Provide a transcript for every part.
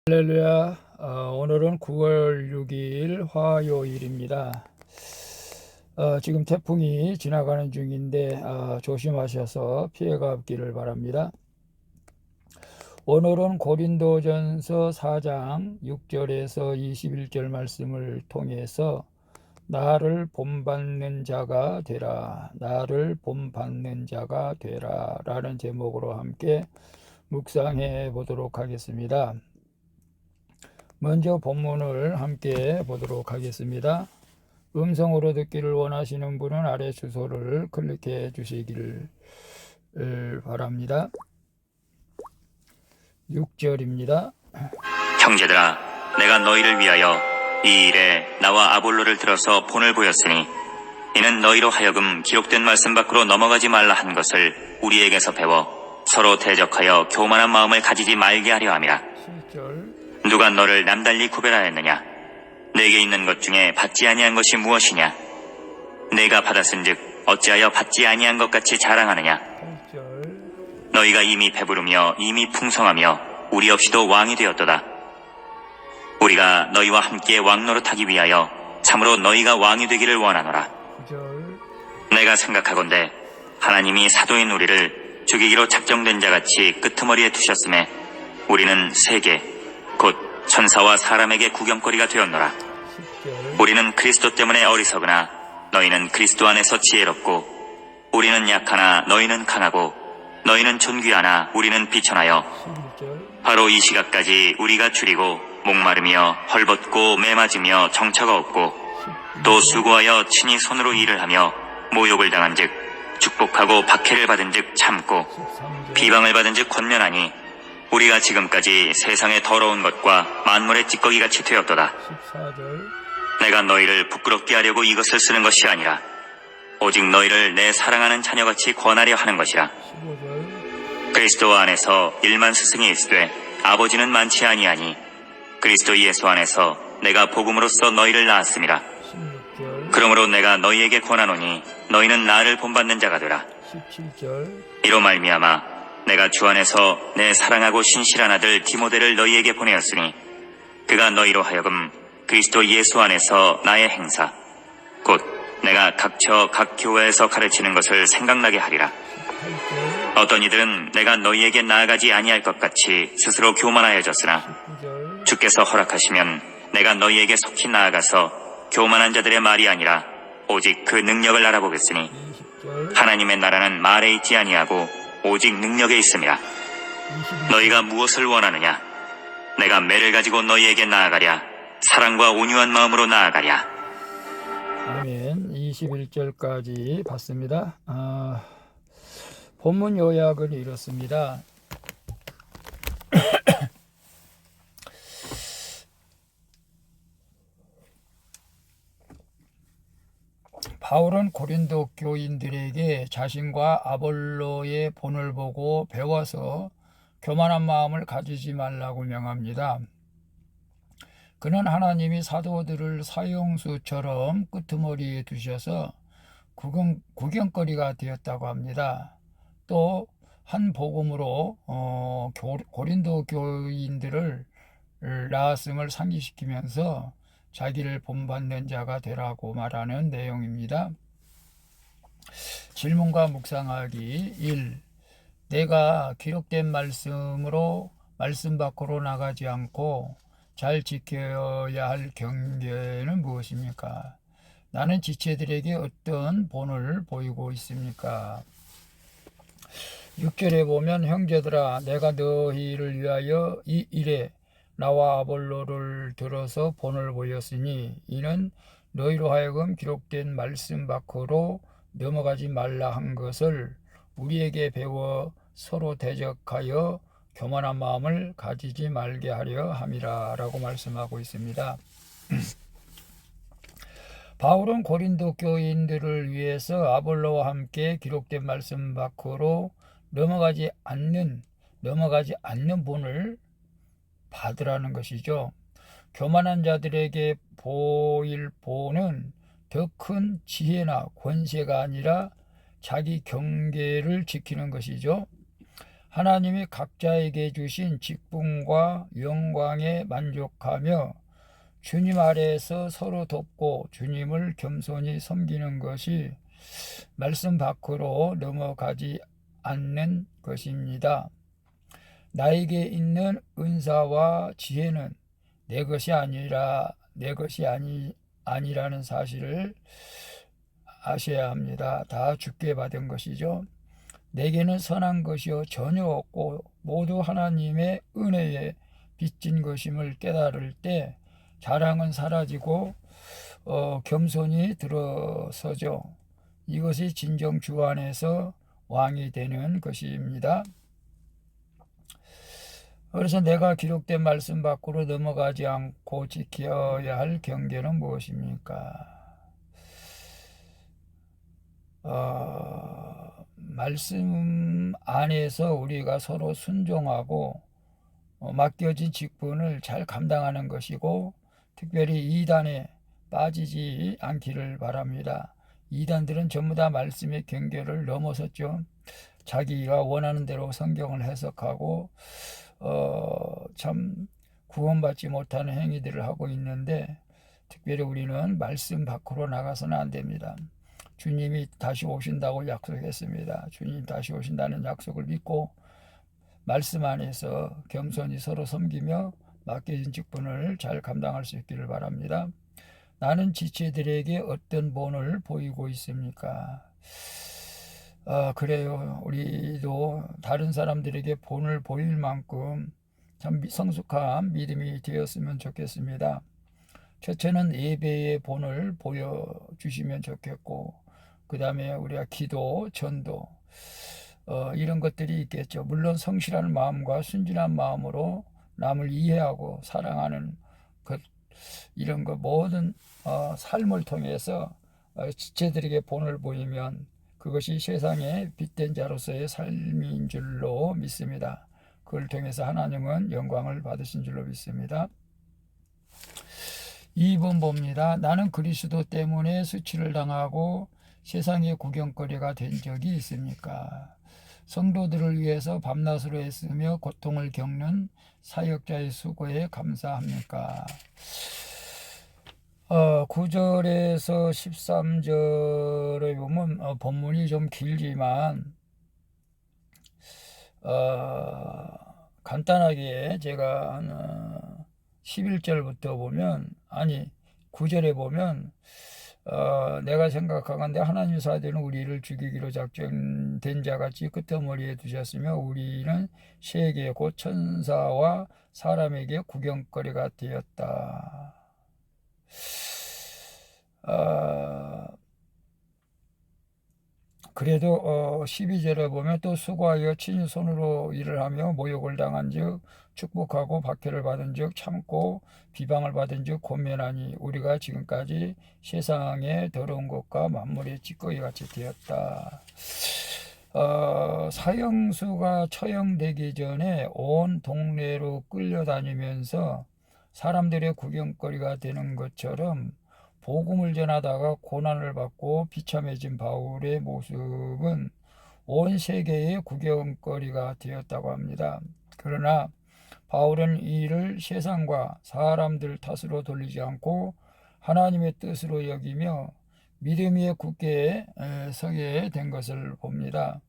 할렐루야. 오늘은 9월 6일 화요일입니다. 지금 태풍이 지나가는 중인데 조심하셔서 피해가 없기를 바랍니다. 오늘은 고린도전서 4장 6절에서 21절 말씀을 통해서 나를 본받는 자가 되라, 나를 본받는 자가 되라 라는 제목으로 함께 묵상해 보도록 하겠습니다. 먼저 본문을 함께 보도록 하겠습니다. 음성으로 듣기를 원하시는 분은 아래 주소를 클릭해 주시기를 바랍니다. 6절입니다. 형제들아, 내가 너희를 위하여 이 일에 나와 아볼로를 들어서 본을 보였으니 이는 너희로 하여금 기록된 말씀 밖으로 넘어가지 말라 한 것을 우리에게서 배워 서로 대적하여 교만한 마음을 가지지 말게 하려 함이라. 7절. 누가 너를 남달리 구별하였느냐? 내게 있는 것 중에 받지 아니한 것이 무엇이냐? 내가 받았은즉 어찌하여 받지 아니한 것 같이 자랑하느냐? 8절. 너희가 이미 배부르며 이미 풍성하며 우리 없이도 왕이 되었도다. 우리가 너희와 함께 왕노릇하기 위하여 참으로 너희가 왕이 되기를 원하노라. 9절. 내가 생각하건대 하나님이 사도인 우리를 죽이기로 작정된 자같이 끄트머리에 두셨음에 우리는 세계 곧 천사와 사람에게 구경거리가 되었노라. 10절. 우리는 그리스도 때문에 어리석으나 너희는 그리스도 안에서 지혜롭고 우리는 약하나 너희는 강하고 너희는 존귀하나 우리는 비천하여 11절. 바로 이 시각까지 우리가 줄이고 목마르며 헐벗고 매맞으며 정처가 없고 또 수고하여 친히 손으로 일을 하며 모욕을 당한즉 축복하고 박해를 받은즉 참고 13절. 비방을 받은즉 권면하니 우리가 지금까지 세상의 더러운 것과 만물의 찌꺼기같이 되었도다. 14절. 내가 너희를 부끄럽게 하려고 이것을 쓰는 것이 아니라 오직 너희를 내 사랑하는 자녀같이 권하려 하는 것이라. 15절. 그리스도 안에서 1만 스승이 있으되 아버지는 많지 아니하니 그리스도 예수 안에서 내가 복음으로써 너희를 낳았음이라. 16절. 그러므로 내가 너희에게 권하노니 너희는 나를 본받는 자가 되라. 17절. 이로 말미암아 내가 주 안에서 내 사랑하고 신실한 아들 디모데를 너희에게 보내었으니 그가 너희로 하여금 그리스도 예수 안에서 나의 행사 곧 내가 각처 각 교회에서 가르치는 것을 생각나게 하리라. 18절. 어떤 이들은 내가 너희에게 나아가지 아니할 것 같이 스스로 교만하여졌으나 19절. 주께서 허락하시면 내가 너희에게 속히 나아가서 교만한 자들의 말이 아니라 오직 그 능력을 알아보겠으니 20절. 하나님의 나라는 말에 있지 아니하고 오직 능력에 있음이라. 22절. 너희가 무엇을 원하느냐? 내가 매를 가지고 너희에게 나아가랴. 사랑과 온유한 마음으로 나아가랴. 아멘. 21절까지 봤습니다. 본문 요약은 이렇습니다. 바울은 고린도 교인들에게 자신과 아볼로의 본을 보고 배워서 교만한 마음을 가지지 말라고 명합니다. 그는 하나님이 사도들을 사형수처럼 끄트머리에 두셔서 구경거리가 되었다고 합니다. 또 한 복음으로 고린도 교인들을 낳았음을 상기시키면서 자기를 본받는 자가 되라고 말하는 내용입니다. 질문과 묵상하기 1. 내가 기록된 말씀으로 말씀 밖으로 나가지 않고 잘 지켜야 할 경계는 무엇입니까? 나는 지체들에게 어떤 본을 보이고 있습니까? 6절에 보면 형제들아 내가 너희를 위하여 이 일에 나와 아볼로를 들어서 본을 보였으니 이는 너희로 하여금 기록된 말씀 밖으로 넘어가지 말라 한 것을 우리에게 배워 서로 대적하여 교만한 마음을 가지지 말게 하려 함이라 라고 말씀하고 있습니다. 바울은 고린도 교인들을 위해서 아볼로와 함께 기록된 말씀 밖으로 넘어가지 않는 본을 받으라는 것이죠. 교만한 자들에게 보일 본은 더 큰 지혜나 권세가 아니라 자기 경계를 지키는 것이죠. 하나님이 각자에게 주신 직분과 영광에 만족하며 주님 아래에서 서로 돕고 주님을 겸손히 섬기는 것이 말씀 밖으로 넘어가지 않는 것입니다. 나에게 있는 은사와 지혜는 내 것이 아니라는 사실을 아셔야 합니다. 다 주께 받은 것이죠. 내게는 선한 것이요 전혀 없고 모두 하나님의 은혜에 빚진 것임을 깨달을 때 자랑은 사라지고 겸손히 들어서죠. 이것이 진정 주 안에서 왕이 되는 것입니다. 그래서 내가 기록된 말씀 밖으로 넘어가지 않고 지켜야 할 경계는 무엇입니까? 말씀 안에서 우리가 서로 순종하고 맡겨진 직분을 잘 감당하는 것이고, 특별히 이단에 빠지지 않기를 바랍니다. 이단들은 전부 다 말씀의 경계를 넘어섰죠. 자기가 원하는 대로 성경을 해석하고 참 구원받지 못하는 행위들을 하고 있는데, 특별히 우리는 말씀 밖으로 나가서는 안 됩니다. 주님이 다시 오신다고 약속했습니다. 주님 다시 오신다는 약속을 믿고 말씀 안에서 겸손히 서로 섬기며 맡겨진 직분을 잘 감당할 수 있기를 바랍니다. 나는 지체들에게 어떤 본을 보이고 있습니까? 그래요. 우리도 다른 사람들에게 본을 보일 만큼 참 성숙한 믿음이 되었으면 좋겠습니다. 첫째는 예배의 본을 보여주시면 좋겠고, 그 다음에 우리가 기도, 전도 이런 것들이 있겠죠. 물론 성실한 마음과 순진한 마음으로 남을 이해하고 사랑하는 것, 이런 것 모든 삶을 통해서 지체들에게 본을 보이면 그것이 세상에 빛된 자로서의 삶인 줄로 믿습니다. 그걸 통해서 하나님은 영광을 받으신 줄로 믿습니다. 2번 봅니다. 나는 그리스도 때문에 수치를 당하고 세상의 구경거리가 된 적이 있습니까? 성도들을 위해서 밤낮으로 애쓰며 고통을 겪는 사역자의 수고에 감사합니까? 9절에서 13절에 보면 본문이 좀 길지만 간단하게 제가 한 11절부터 보면, 9절에 보면 내가 생각하건대 하나님 사대는 우리를 죽이기로 작정된 자같이 끄트머리에 두셨으며 우리는 세계 곧 천사와 사람에게 구경거리가 되었다. 그래도 12절에 보면 또 수고하여 친히 손으로 일을 하며 모욕을 당한 즉 축복하고 박해를 받은 즉 참고 비방을 받은 즉 권면하니 우리가 지금까지 세상의 더러운 것과 만물의 찌꺼기 같이 되었다. 사형수가 처형되기 전에 온 동네로 끌려다니면서 사람들의 구경거리가 되는 것처럼 복음을 전하다가 고난을 받고 비참해진 바울의 모습은 온 세계의 구경거리가 되었다고 합니다. 그러나 바울은 이 일을 세상과 사람들 탓으로 돌리지 않고 하나님의 뜻으로 여기며 믿음 위에 굳게 서게 된 것을 봅니다.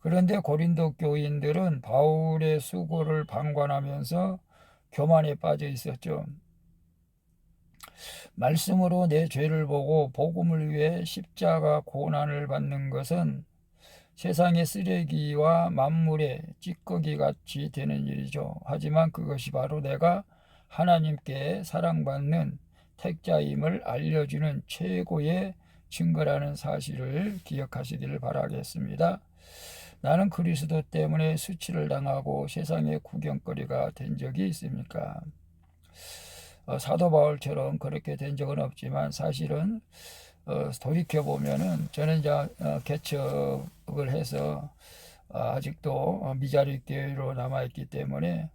그런데 고린도 교인들은 바울의 수고를 방관하면서 교만에 빠져 있었죠. 말씀으로 내 죄를 보고 복음을 위해 십자가 고난을 받는 것은 세상의 쓰레기와 만물의 찌꺼기 같이 되는 일이죠. 하지만 그것이 바로 내가 하나님께 사랑받는 택자임을 알려주는 최고의 증거라는 사실을 기억하시기를 바라겠습니다. 나는 그리스도 때문에 수치를 당하고 세상의 구경거리가 된 적이 있습니까? 사도 바울처럼 그렇게 된 적은 없지만 사실은 돌이켜보면은 저는 이제 개척을 해서 아직도 미자립 교회로 남아있기 때문에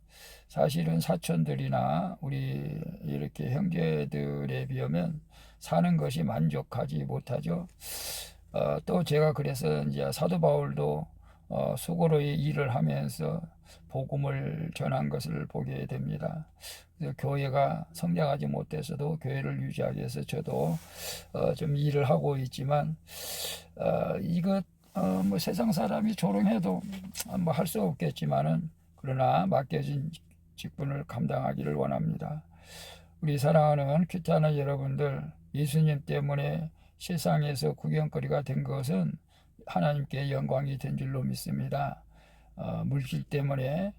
사실은 사촌들이나 우리 이렇게 형제들에 비하면 사는 것이 만족하지 못하죠. 또 제가 그래서 이제 사도 바울도 수고로이 일을 하면서 복음을 전한 것을 보게 됩니다. 그래서 교회가 성장하지 못해서도 교회를 유지하기 위해서 저도 좀 일을 하고 있지만 이것 뭐 세상 사람이 조롱해도 뭐 할 수 없겠지만은 그러나 맡겨진 직분을 감당하기를 원합니다. 우리 사랑하는 큐타나 여러분들, 예수님 때문에 세상에서 구경거리가 된 것은 하나님께 영광이 된 줄로 믿습니다. 물질 때문에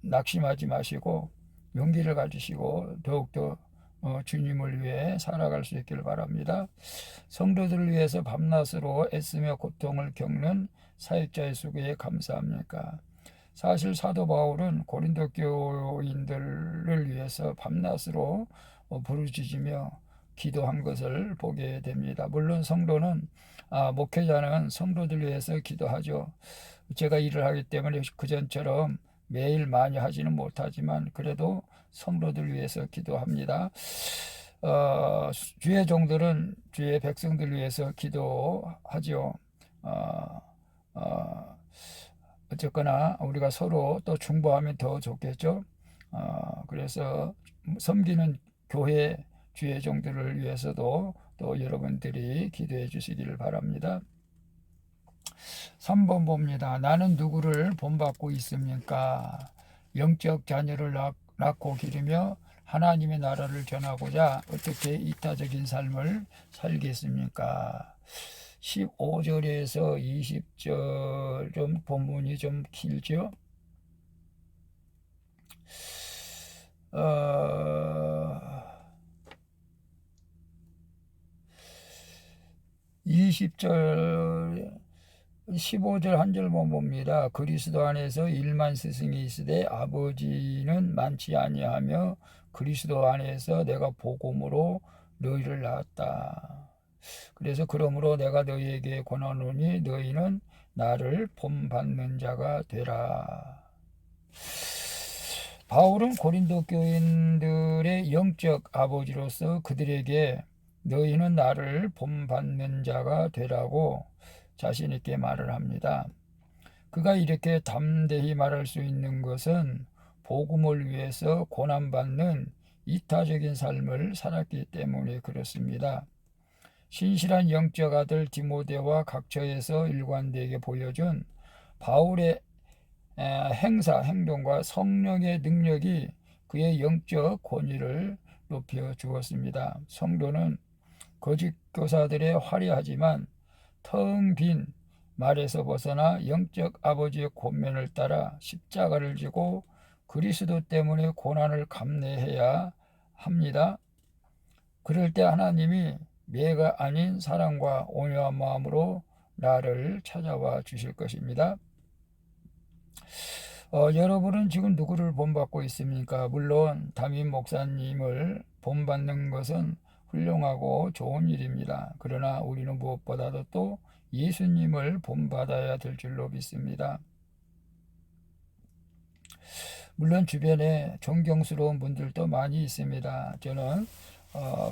낙심하지 마시고 용기를 가지시고 더욱더 주님을 위해 살아갈 수 있기를 바랍니다. 성도들을 위해서 밤낮으로 애쓰며 고통을 겪는 사역자의 수고에 감사합니까? 사실 사도 바울은 고린도 교인들을 위해서 밤낮으로 부르짖으며 기도한 것을 보게 됩니다. 물론 성도는 목회자는 성도들 위해서 기도하죠. 제가 일을 하기 때문에 그전처럼 매일 많이 하지는 못하지만 그래도 성도들 위해서 기도합니다. 주의 종들은 주의 백성들 위해서 기도하죠. 어쨌거나 우리가 서로 또 중보하면 더 좋겠죠. 그래서 섬기는 교회 주의 종들을 위해서도 또 여러분들이 기도해 주시기를 바랍니다. 3번 봅니다. 나는 누구를 본받고 있습니까? 영적 자녀를 낳고 기르며 하나님의 나라를 전하고자 어떻게 이타적인 삶을 살겠습니까? 15절에서 20절 좀 본문이 좀 길죠. 20절 15절 한 절만 봅니다. 그리스도 안에서 일만 스승이 있으되 아버지는 많지 아니하며 그리스도 안에서 내가 복음으로 너희를 낳았다. 그래서 그러므로 내가 너희에게 권하노니 너희는 나를 본받는 자가 되라. 바울은 고린도 교인들의 영적 아버지로서 그들에게 너희는 나를 본받는 자가 되라고 자신 있게 말을 합니다. 그가 이렇게 담대히 말할 수 있는 것은 복음을 위해서 고난받는 이타적인 삶을 살았기 때문에 그렇습니다. 신실한 영적 아들 디모데와 각처에서 일관되게 보여준 바울의 행동과 성령의 능력이 그의 영적 권위를 높여 주었습니다. 성도는 거짓 교사들의 화려하지만 텅 빈 말에서 벗어나 영적 아버지의 권면을 따라 십자가를 지고 그리스도 때문에 고난을 감내해야 합니다. 그럴 때 하나님이 매가 아닌 사랑과 온유한 마음으로 나를 찾아와 주실 것입니다. 여러분은 지금 누구를 본받고 있습니까? 물론 담임 목사님을 본받는 것은 훌륭하고 좋은 일입니다. 그러나 우리는 무엇보다도 또 예수님을 본받아야 될 줄로 믿습니다. 물론 주변에 존경스러운 분들도 많이 있습니다. 저는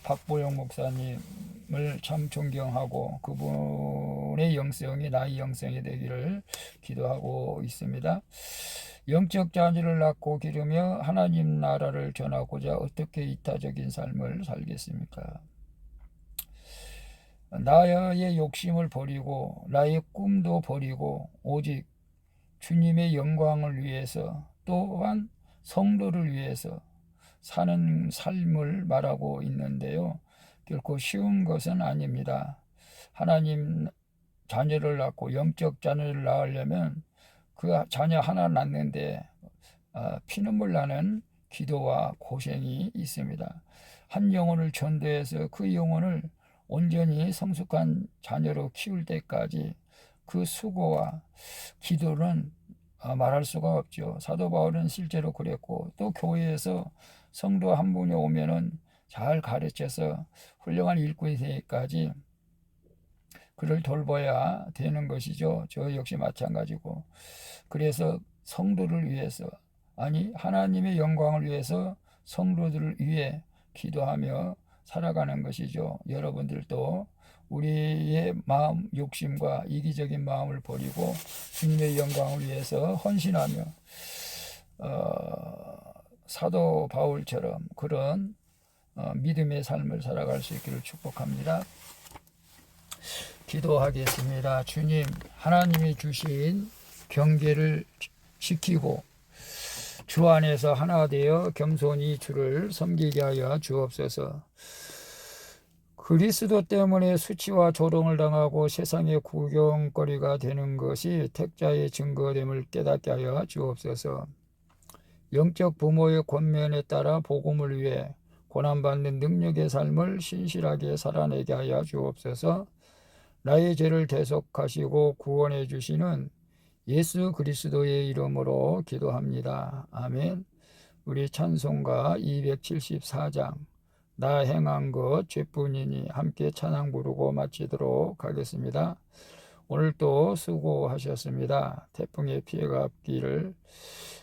박보영 목사님을 참 존경하고 그분의 영성이 나의 영성이 되기를 기도하고 있습니다. 영적 자녀를 낳고 기르며 하나님 나라를 전하고자 어떻게 이타적인 삶을 살겠습니까? 나의 욕심을 버리고 나의 꿈도 버리고 오직 주님의 영광을 위해서 또한 성도를 위해서 사는 삶을 말하고 있는데요. 결코 쉬운 것은 아닙니다. 하나님 자녀를 낳고 영적 자녀를 낳으려면 그 자녀 하나 낳는데 피눈물 나는 기도와 고생이 있습니다. 한 영혼을 전도해서 그 영혼을 온전히 성숙한 자녀로 키울 때까지 그 수고와 기도는 말할 수가 없죠. 사도 바울은 실제로 그랬고 또 교회에서 성도 한 분이 오면은 잘 가르쳐서 훌륭한 일꾼이 되기까지 그를 돌봐야 되는 것이죠. 저 역시 마찬가지고. 그래서 성도를 위해서 아니 하나님의 영광을 위해서 성도들을 위해 기도하며 살아가는 것이죠. 여러분들도 우리의 마음, 욕심과 이기적인 마음을 버리고 주님의 영광을 위해서 헌신하며 사도 바울처럼 그런 믿음의 삶을 살아갈 수 있기를 축복합니다. 기도하겠습니다. 주님, 하나님이 주신 경계를 지키고 주 안에서 하나 되어 겸손히 주를 섬기게 하여 주옵소서. 그리스도 때문에 수치와 조롱을 당하고 세상의 구경거리가 되는 것이 택자의 증거됨을 깨닫게 하여 주옵소서. 영적 부모의 권면에 따라 복음을 위해 고난받는 능력의 삶을 신실하게 살아내게 하여 주옵소서. 나의 죄를 대속하시고 구원해 주시는 예수 그리스도의 이름으로 기도합니다. 아멘. 우리 찬송가 274장 나 행한 것 죄뿐이니 함께 찬양 부르고 마치도록 하겠습니다. 오늘도 수고하셨습니다. 태풍의 피해가 없기를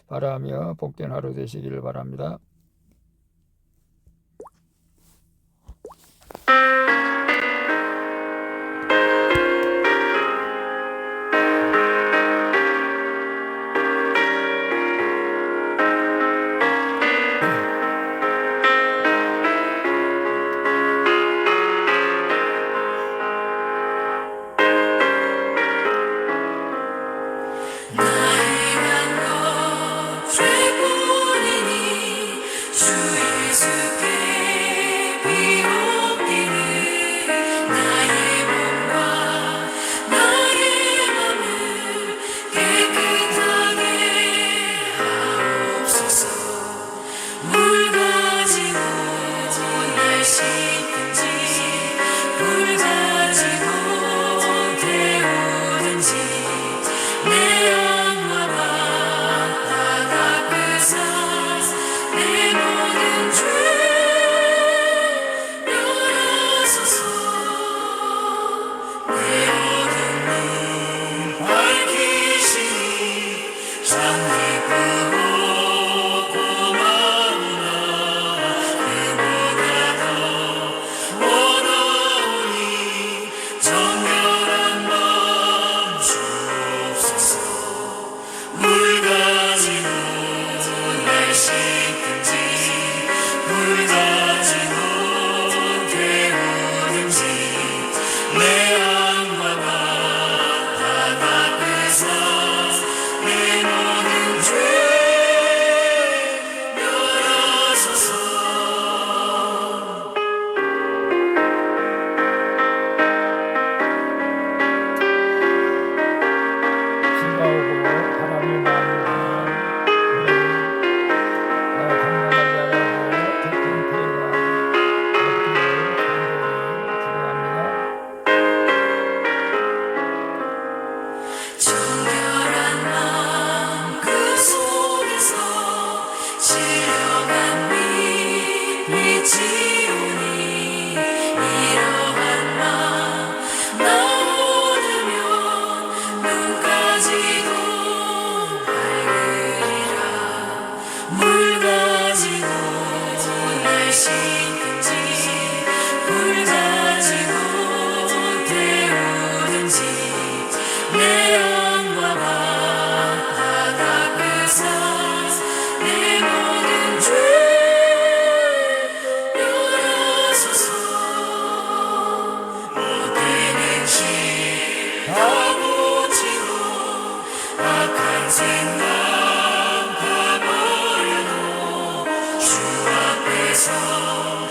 바라며 복된 하루 되시기를 바랍니다. 생각해버려도 주 앞에서